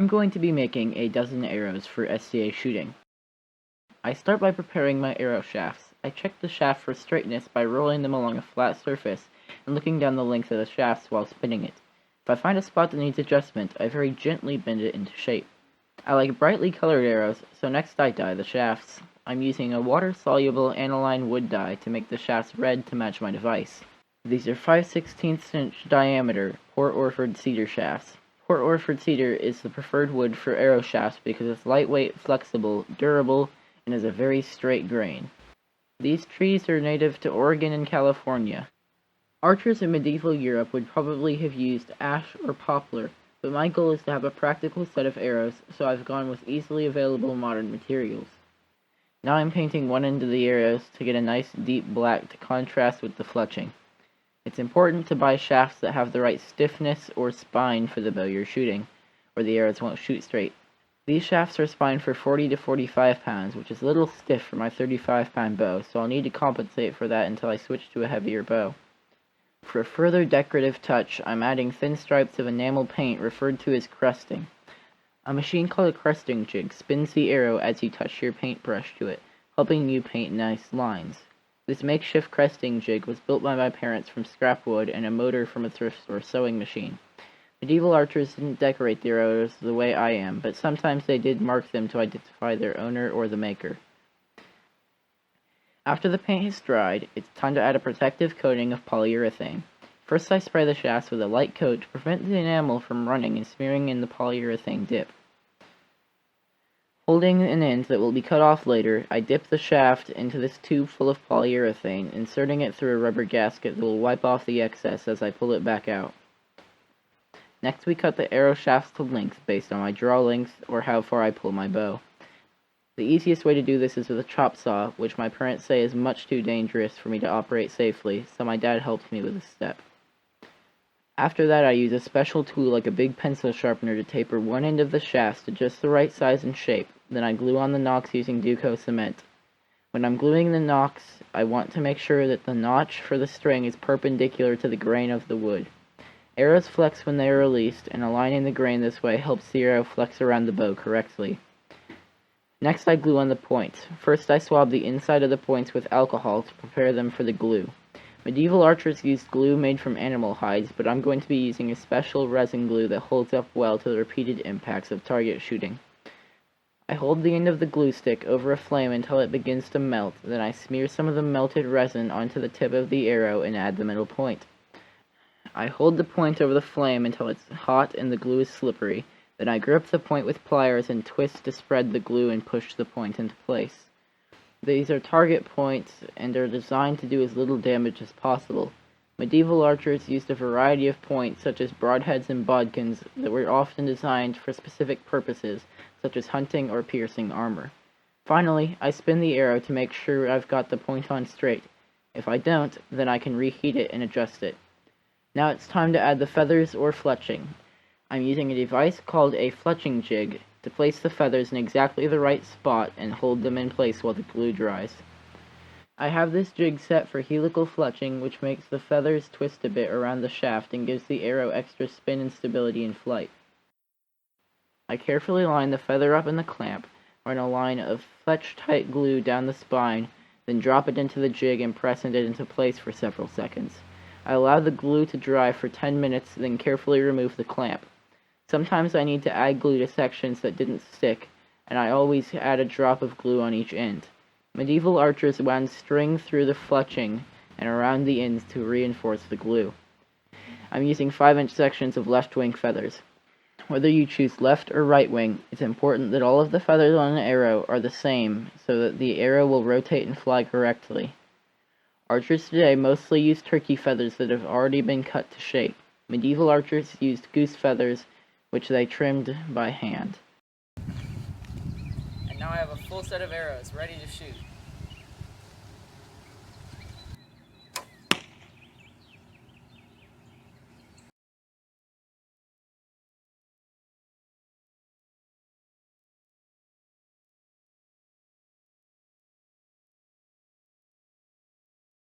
I'm going to be making a dozen arrows for SCA shooting. I start by preparing my arrow shafts. I check the shaft for straightness by rolling them along a flat surface and looking down the length of the shafts while spinning it. If I find a spot that needs adjustment, I very gently bend it into shape. I like brightly colored arrows, so next I dye the shafts. I'm using a water-soluble aniline wood dye to make the shafts red to match my device. These are 5/16 inch diameter Port Orford cedar shafts. Port Orford cedar is the preferred wood for arrow shafts because it's lightweight, flexible, durable, and has a very straight grain. These trees are native to Oregon and California. Archers in medieval Europe would probably have used ash or poplar, but my goal is to have a practical set of arrows, so I've gone with easily available modern materials. Now I'm painting one end of the arrows to get a nice deep black to contrast with the fletching. It's important to buy shafts that have the right stiffness or spine for the bow you're shooting, or the arrows won't shoot straight. These shafts are spined for 40 to 45 pounds, which is a little stiff for my 35-pound bow, so I'll need to compensate for that until I switch to a heavier bow. For a further decorative touch, I'm adding thin stripes of enamel paint referred to as crusting. A machine called a crusting jig spins the arrow as you touch your paintbrush to it, helping you paint nice lines. This makeshift crusting jig was built by my parents from scrap wood and a motor from a thrift store sewing machine. Medieval archers didn't decorate their arrows the way I am, but sometimes they did mark them to identify their owner or the maker. After the paint has dried, it's time to add a protective coating of polyurethane. First I spray the shafts with a light coat to prevent the enamel from running and smearing in the polyurethane dip. Holding an end that will be cut off later, I dip the shaft into this tube full of polyurethane, inserting it through a rubber gasket that will wipe off the excess as I pull it back out. Next we cut the arrow shafts to length based on my draw length or how far I pull my bow. The easiest way to do this is with a chop saw, which my parents say is much too dangerous for me to operate safely, so my dad helped me with this step. After that, I use a special tool like a big pencil sharpener to taper one end of the shafts to just the right size and shape. Then I glue on the nocks using Duco cement. When I'm gluing the nocks, I want to make sure that the notch for the string is perpendicular to the grain of the wood. Arrows flex when they are released, and aligning the grain this way helps the arrow flex around the bow correctly. Next I glue on the points. First I swab the inside of the points with alcohol to prepare them for the glue. Medieval archers used glue made from animal hides, but I'm going to be using a special resin glue that holds up well to the repeated impacts of target shooting. I hold the end of the glue stick over a flame until it begins to melt, then I smear some of the melted resin onto the tip of the arrow and add the middle point. I hold the point over the flame until it's hot and the glue is slippery, then I grip the point with pliers and twist to spread the glue and push the point into place. These are target points and are designed to do as little damage as possible. Medieval archers used a variety of points such as broadheads and bodkins that were often designed for specific purposes such as hunting or piercing armor. Finally, I spin the arrow to make sure I've got the point on straight. If I don't, then I can reheat it and adjust it. Now it's time to add the feathers or fletching. I'm using a device called a fletching jig to place the feathers in exactly the right spot and hold them in place while the glue dries. I have this jig set for helical fletching, which makes the feathers twist a bit around the shaft and gives the arrow extra spin and stability in flight. I carefully line the feather up in the clamp, run a line of fletch-tight glue down the spine, then drop it into the jig and press it into place for several seconds. I allow the glue to dry for 10 minutes, then carefully remove the clamp. Sometimes I need to add glue to sections that didn't stick, and I always add a drop of glue on each end. Medieval archers wound string through the fletching and around the ends to reinforce the glue. I'm using 5-inch sections of left wing feathers. Whether you choose left or right wing, it's important that all of the feathers on an arrow are the same so that the arrow will rotate and fly correctly. Archers today mostly use turkey feathers that have already been cut to shape. Medieval archers used goose feathers, which they trimmed by hand. And now I have a full set of arrows ready to shoot.